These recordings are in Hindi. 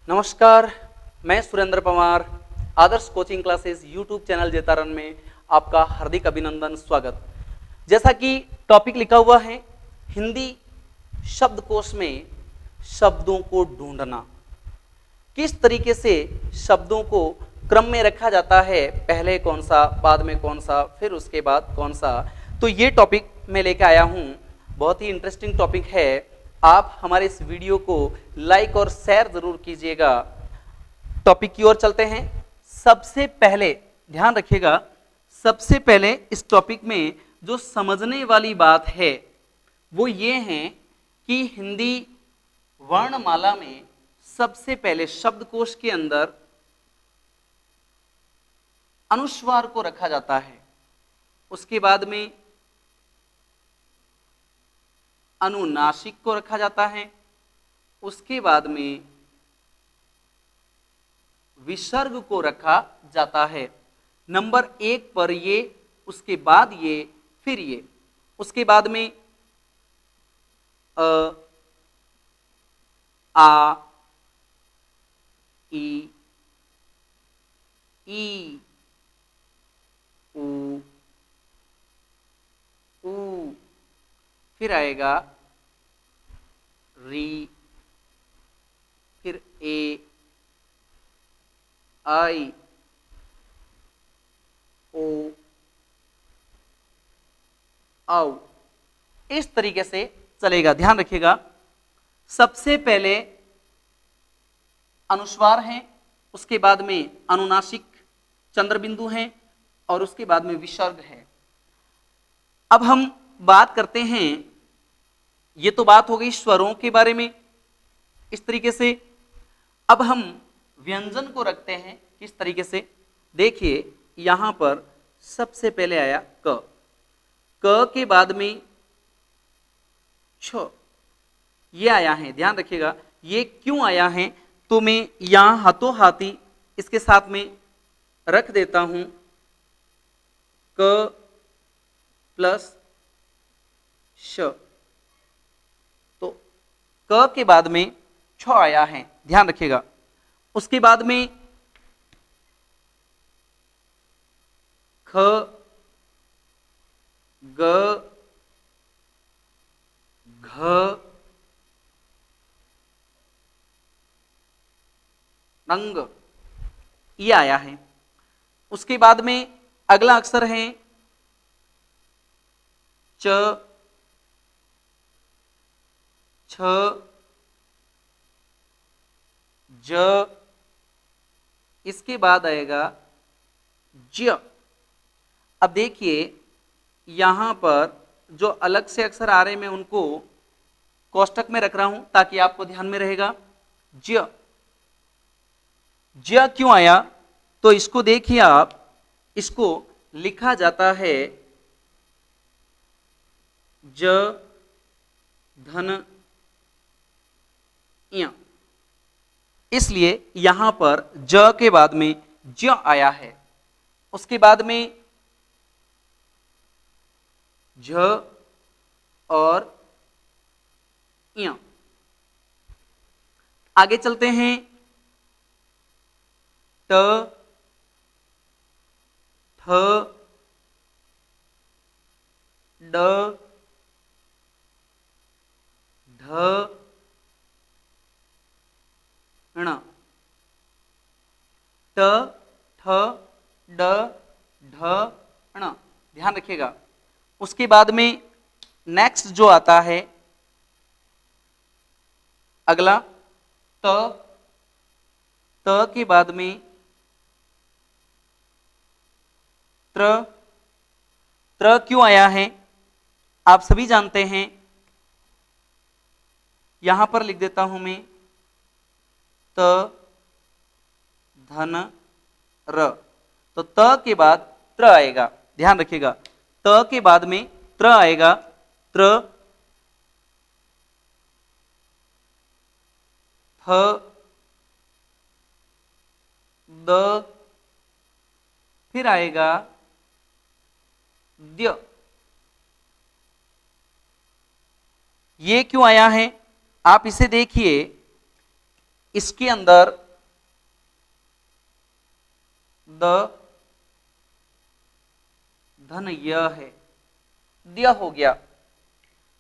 नमस्कार, मैं सुरेंद्र पवार आदर्श coaching classes YouTube channel Jaitaran में आपका हार्दिक अभिनंदन स्वागत। जैसा कि टॉपिक लिखा हुआ है, हिंदी शब्दकोश में शब्दों को ढूंढना, किस तरीके से शब्दों को क्रम में रखा जाता है, पहले कौन सा, बाद में कौन सा, फिर उसके बाद कौन सा। तो ये टॉपिक मैं लेकर आया हूँ, बहुत ही इंटरेस्टिंग टॉपिक है। आप हमारे इस वीडियो को लाइक और शेयर जरूर कीजिएगा। टॉपिक की ओर चलते हैं। सबसे पहले ध्यान रखिएगा, सबसे पहले इस टॉपिक में जो समझने वाली बात है वो ये है कि हिंदी वर्णमाला में सबसे पहले शब्दकोश के अंदर अनुस्वार को रखा जाता है, उसके बाद में अनुनासिक को रखा जाता है, उसके बाद में विसर्ग को रखा जाता है। नंबर 1 पर ये, उसके बाद ये, फिर ये, उसके बाद में आ, ई, ऊ, फिर आएगा री, फिर ए, आई, ओ, औ। इस तरीके से चलेगा। ध्यान रखिएगा, सबसे पहले अनुस्वार हैं, उसके बाद में अनुनासिक चंद्र बिंदु हैं और उसके बाद में विसर्ग है। अब हम बात करते हैं, ये तो बात हो गई स्वरों के बारे में इस तरीके से। अब हम व्यंजन को रखते हैं किस तरीके से। देखिए, यहां पर सबसे पहले आया क, क के बाद में छ, ये आया है। ध्यान रखिएगा, ये क्यों आया है, तो मैं यहां हाथों हाथी इसके साथ में रख देता हूं, क प्लस श, तो क के बाद में छ आया है। ध्यान रखिएगा, उसके बाद में ख, ग, घ, नंग, ये आया है। उसके बाद में अगला अक्षर है च, छ, ज, इसके बाद आएगा ज। अब देखिए, यहां पर जो अलग से अक्षर आ रहे हैं मैं उनको कोष्टक में रख रहा हूं ताकि आपको ध्यान में रहेगा। ज, ज क्यों आया, तो इसको देखिए आप, इसको लिखा जाता है ज धन य, इसलिए यहां पर ज के बाद में ज आया है। उसके बाद में झ और य। आगे चलते हैं, ट, ठ, ड, ढ, ण, ट, ठ, ड, ढ, ण। ध्यान रखिएगा। उसके बाद में नेक्स्ट जो आता है अगला त, त के बाद में त्र, त्र क्यों आया है आप सभी जानते हैं, यहां पर लिख देता हूं मैं त धन र, तो त के बाद त्र आएगा। ध्यान रखिएगा, त के बाद में त्र आएगा, त्र, थ, द, फिर आएगा द्य। ये क्यों आया है आप इसे देखिए, इसके अंदर द धन य है, दिया हो गया।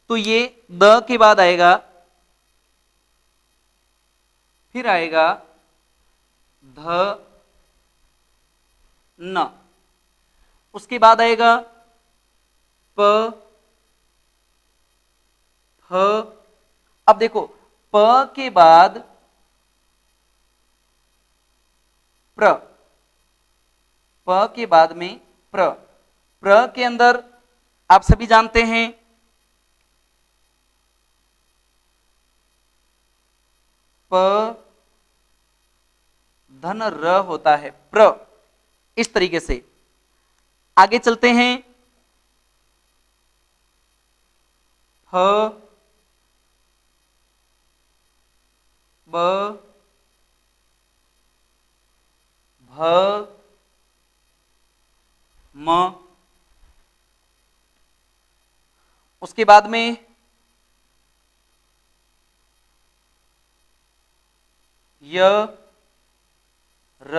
तो ये द के बाद आएगा, फिर आएगा ध न, उसके बाद आएगा प फ। अब देखो प के बाद प्र, प के बाद में प्र, प्र के अंदर आप सभी जानते हैं प धन र होता है, प्र। इस तरीके से आगे चलते हैं, ह ब भ म, उसके बाद में य र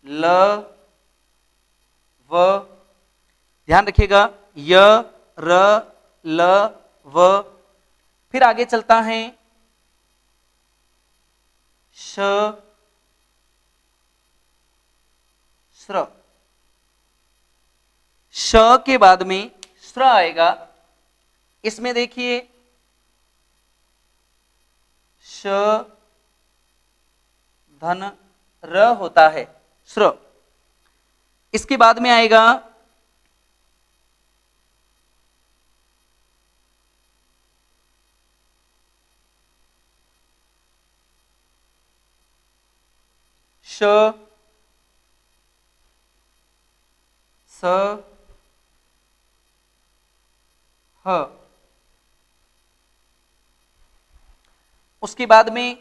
ल व। ध्यान रखिएगा, य र ल व। फिर आगे चलता है श श्र, श के बाद में श्र आएगा। इसमें देखिए श धन र होता है, श्र। इसके बाद में आएगा श स ह, उसके बाद में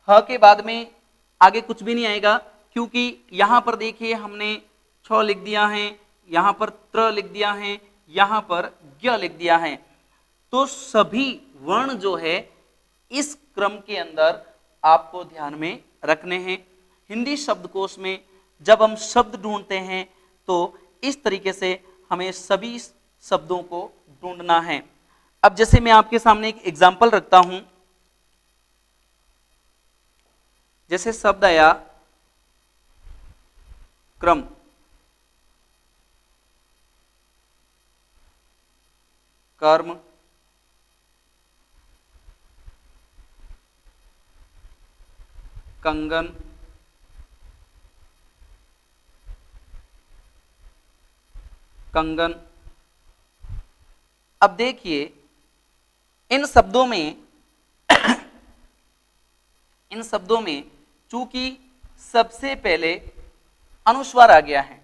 ह के बाद में आगे कुछ भी नहीं आएगा, क्योंकि यहां पर देखिए हमने छ लिख दिया है, यहां पर त्र लिख दिया है, यहां पर ज्ञ लिख दिया है। तो सभी वर्ण जो है इस क्रम के अंदर आपको ध्यान में रखने हैं। हिंदी शब्दकोश में जब हम शब्द ढूंढते हैं तो इस तरीके से हमें सभी शब्दों को ढूंढना है। अब जैसे मैं आपके सामने एक एग्जाम्पल रखता हूं, जैसे शब्द आया क्रम, कर्म, कंगन, कंगन। अब देखिए इन शब्दों में चूंकि सबसे पहले अनुस्वार आ गया है,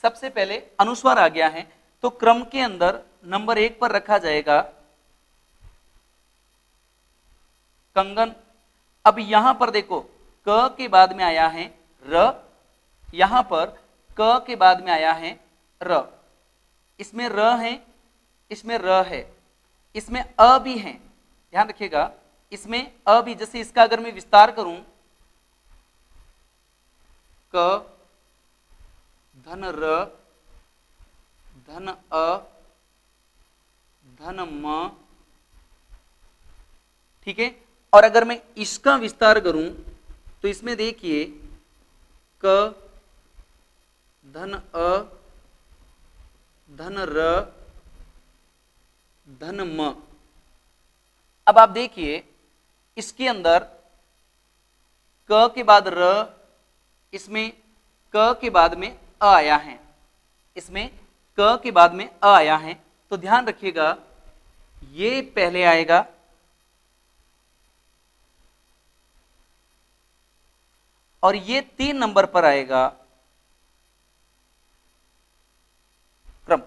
सबसे पहले अनुस्वार आ गया है, तो क्रम के अंदर नंबर 1 पर रखा जाएगा कंगन। अब यहां पर देखो क के बाद में आया है र, यहां पर क के बाद में आया है र। इसमें र है, इसमें र है, इसमें अ भी है। ध्यान रखिएगा, इसमें अ भी, जैसे इसका अगर मैं विस्तार करूं क धन र धन अ धन म, ठीक है। और अगर मैं इसका विस्तार करूं तो इसमें देखिए क धन अ धन र धन म। अब आप देखिए इसके अंदर क के बाद र, इसमें क के बाद में अ आया है, इसमें क के बाद में अ आया है। तो ध्यान रखिएगा ये पहले आएगा और ये 3 नंबर पर आएगा क्रम।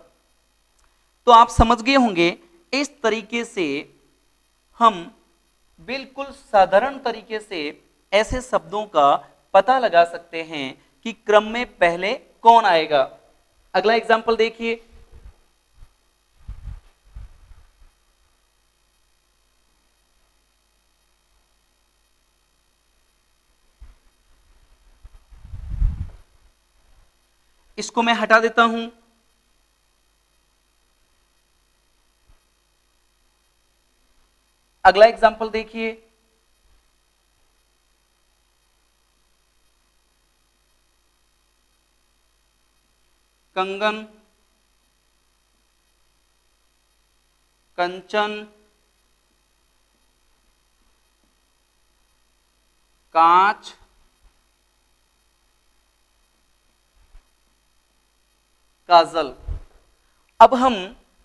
तो आप समझ गए होंगे, इस तरीके से हम बिल्कुल साधारण तरीके से ऐसे शब्दों का पता लगा सकते हैं कि क्रम में पहले कौन आएगा। अगला एग्जाम्पल देखिए, इसको मैं हटा देता हूं। अगला एग्जाम्पल देखिए, कंगन, कंचन, कांच, काजल। अब हम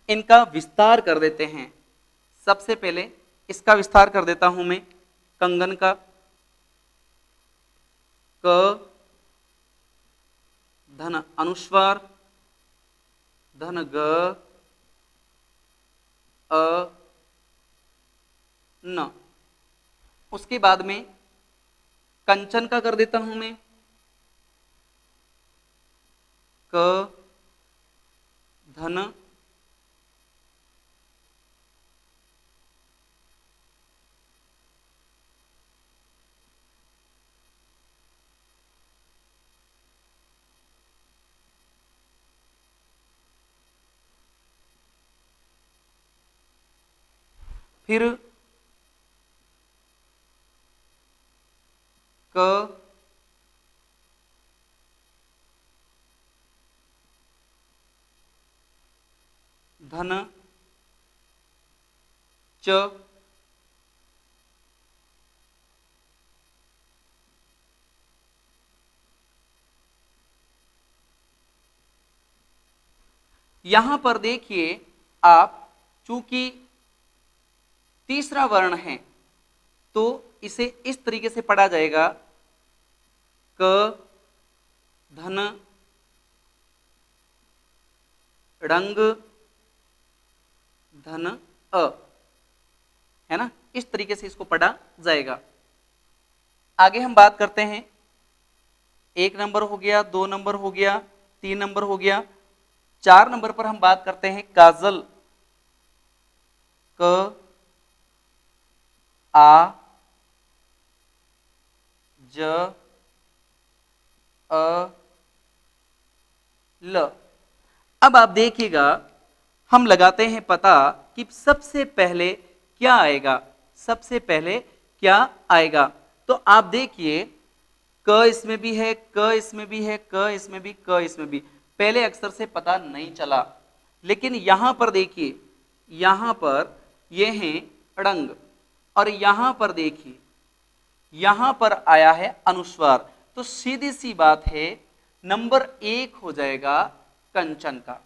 इनका विस्तार कर देते हैं। सबसे पहले इसका विस्तार कर देता हूं मैं। कंगन का, क धन अनुस्वार, धन ग, अ न। उसके बाद में कंचन का कर देता हूं मैं, क धन फिर क धन च, यहां पर देखिए आप, चूंकि तीसरा वर्ण है तो इसे इस तरीके से पढ़ा जाएगा, क धन रंग धन अ, है ना, इस तरीके से इसको पढ़ा जाएगा। आगे हम बात करते हैं, 1 नंबर हो गया, 2 नंबर हो गया, 3 नंबर हो गया, 4 नंबर पर हम बात करते हैं काजल, क आ ज अ ल। अब आप देखिएगा, हम लगाते हैं पता कि सबसे पहले क्या आएगा, सबसे पहले क्या आएगा। तो आप देखिए, क इसमें भी है, क इसमें भी है, क इसमें भी, क इसमें भी, पहले अक्षर से पता नहीं चला। लेकिन यहां पर देखिए, यहां पर ये हैं रंग, और यहां पर देखिए, यहां पर आया है अनुस्वार। तो सीधी सी बात है, नंबर 1 हो जाएगा कंचन का,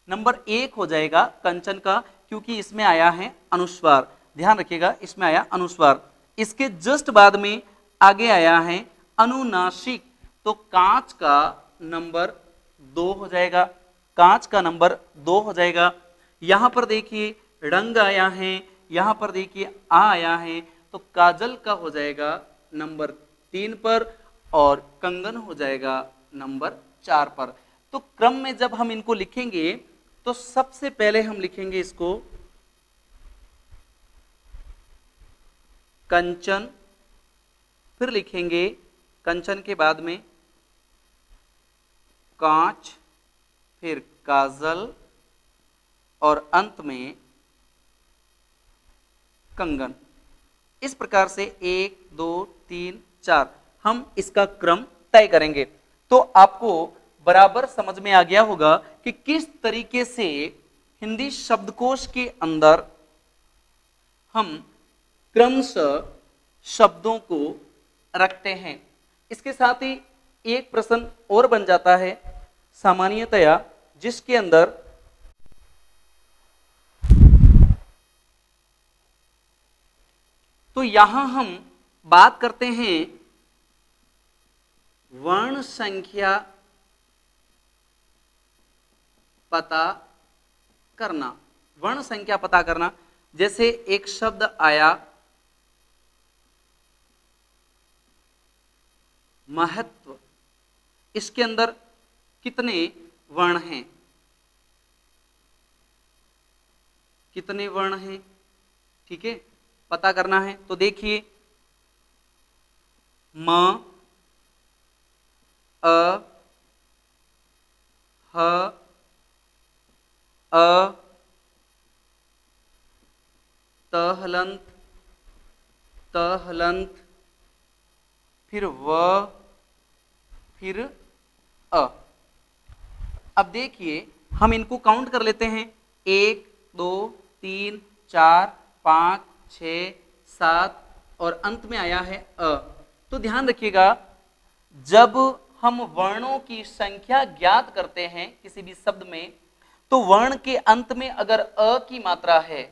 नंबर 1 हो जाएगा कंचन का, क्योंकि इसमें आया है अनुस्वार। ध्यान रखिएगा, इसमें आया अनुस्वार। इसके जस्ट बाद में आगे आया है अनुनासिक, तो कांच का नंबर 2 हो जाएगा, कांच का नंबर 2 हो जाएगा। यहां पर देखिए रंग आया है, यहां पर देखिए आ आया है, तो काजल का हो जाएगा नंबर 3 पर, और कंगन हो जाएगा नंबर 4 पर। तो क्रम में जब हम इनको लिखेंगे तो सबसे पहले हम लिखेंगे इसको कंचन, फिर लिखेंगे कंचन के बाद में कांच, फिर काजल, और अंत में कंगन। इस प्रकार से 1 2 3 4 हम इसका क्रम तय करेंगे। तो आपको बराबर समझ में आ गया होगा कि किस तरीके से हिंदी शब्दकोश के अंदर हम क्रमशः शब्दों को रखते हैं। इसके साथ ही एक प्रश्न और बन जाता है सामान्यतया, जिसके अंदर तो यहां हम बात करते हैं वर्ण संख्या पता करना, वर्ण संख्या पता करना। जैसे एक शब्द आया महत्व, इसके अंदर कितने वर्ण हैं, कितने वर्ण हैं, ठीक है, पता करना है। तो देखिए म, अ, ह, अ, त हलंत, त हलंत, फिर व, फिर अ। अब देखिए हम इनको काउंट कर लेते हैं, 1 2 3 4 5 6 7 और अंत में आया है अ। तो ध्यान रखिएगा, जब हम वर्णों की संख्या ज्ञात करते हैं किसी भी शब्द में, तो वर्ण के अंत में अगर अ की मात्रा है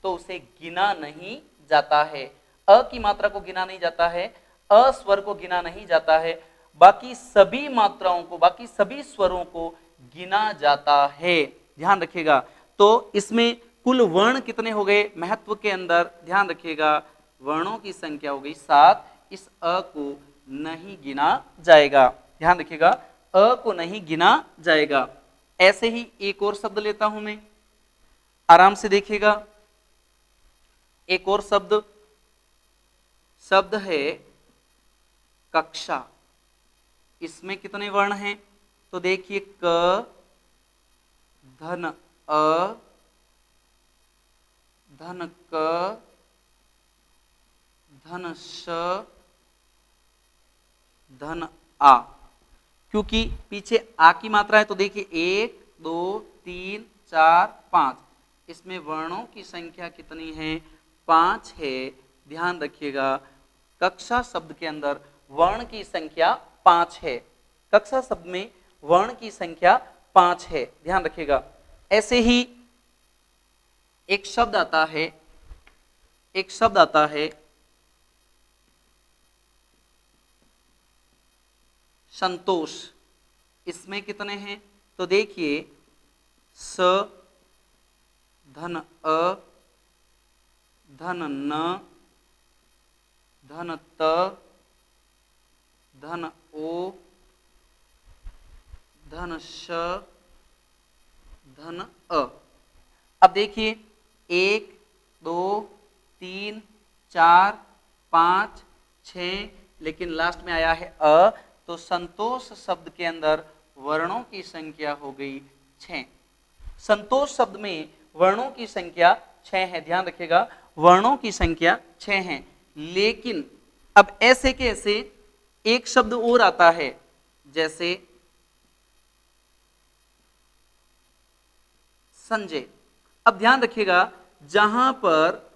तो उसे गिना नहीं जाता है। अ की मात्रा को गिना नहीं जाता है, अ स्वर को गिना नहीं जाता है, बाकी सभी मात्राओं को, बाकी सभी स्वरों को गिना जाता है। ध्यान रखिएगा। तो इसमें कुल वर्ण कितने हो गए महत्व के अंदर, ध्यान रखिएगा, वर्णों की संख्या हो गई 7। इस अ को नहीं गिना जाएगा। ध्यान रखिएगा, अ को नहीं गिना जाएगा। ऐसे ही एक और शब्द लेता हूं मैं, आराम से देखिएगा। एक और शब्द है कक्षा। इसमें कितने वर्ण हैं? तो देखिए, क, धन अ, धन क, धन श, धन आ। क्योंकि पीछे आ की मात्रा है तो देखिए 1 2 3 4 5, इसमें वर्णों की संख्या कितनी है? 5 है। ध्यान रखिएगा, कक्षा शब्द के अंदर वर्ण की संख्या 5 है। कक्षा शब्द में वर्ण की संख्या 5 है, ध्यान रखिएगा। ऐसे ही एक शब्द आता है संतोष। इसमें कितने हैं? तो देखिए, स, धन अ, धन न, धन त, धन ओ, धन श, धन अ। अब देखिए, 1 2 3 4 5 6, लेकिन लास्ट में आया है अ, तो संतोष शब्द के अंदर वर्णों की संख्या हो गई 6। संतोष शब्द में वर्णों की संख्या 6 है। ध्यान रखिएगा, वर्णों की संख्या 6 है। लेकिन अब ऐसे के ऐसे एक शब्द और आता है, जैसे संजय। अब ध्यान रखिएगा, जहां पर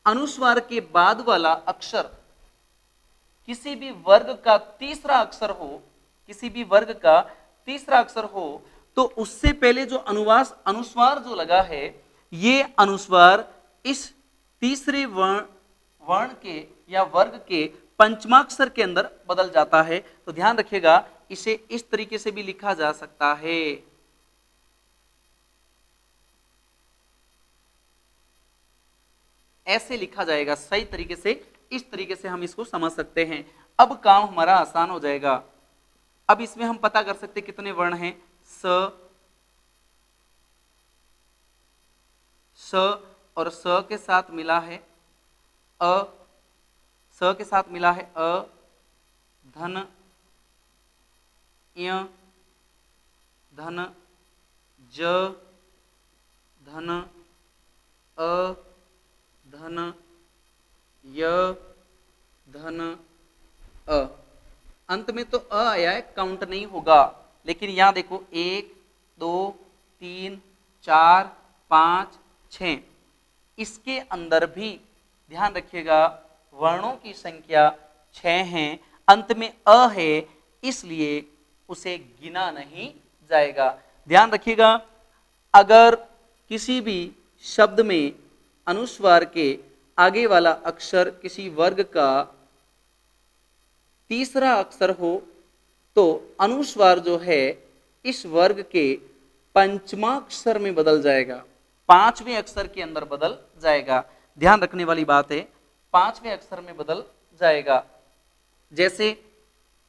अनुस्वार के बाद वाला अक्षर किसी भी वर्ग का तीसरा अक्षर हो, किसी भी वर्ग का तीसरा अक्षर हो, तो उससे पहले जो अनुस्वार जो लगा है, ये अनुस्वार इस तीसरे वर्ण के या वर्ग के पंचमाक्षर के अंदर बदल जाता है। तो ध्यान रखिएगा, इसे इस तरीके से भी लिखा जा सकता है, ऐसे लिखा जाएगा सही तरीके से। इस तरीके से हम इसको समझ सकते हैं। अब काम हमारा आसान हो जाएगा। अब इसमें हम पता कर सकते कितने वर्ण हैं। स और स के साथ मिला है अ, स के साथ मिला है अ, धन य, धन ज, धन अ, धन य, धन अ। अंत में तो अ आया है, काउंट नहीं होगा। लेकिन यहां देखो 1 2 3 4 5 6, इसके अंदर भी ध्यान रखिएगा वर्णों की संख्या 6 है, अंत में अ है, इसलिए उसे गिना नहीं जाएगा। ध्यान रखिएगा, अगर किसी भी शब्द में अनुस्वार के आगे वाला अक्षर किसी वर्ग का तीसरा अक्षर हो, तो अनुस्वार जो है इस वर्ग के पंचमाक्षर में बदल जाएगा, पांचवें अक्षर के अंदर बदल जाएगा। ध्यान रखने वाली बात है, पांचवें अक्षर में बदल जाएगा। जैसे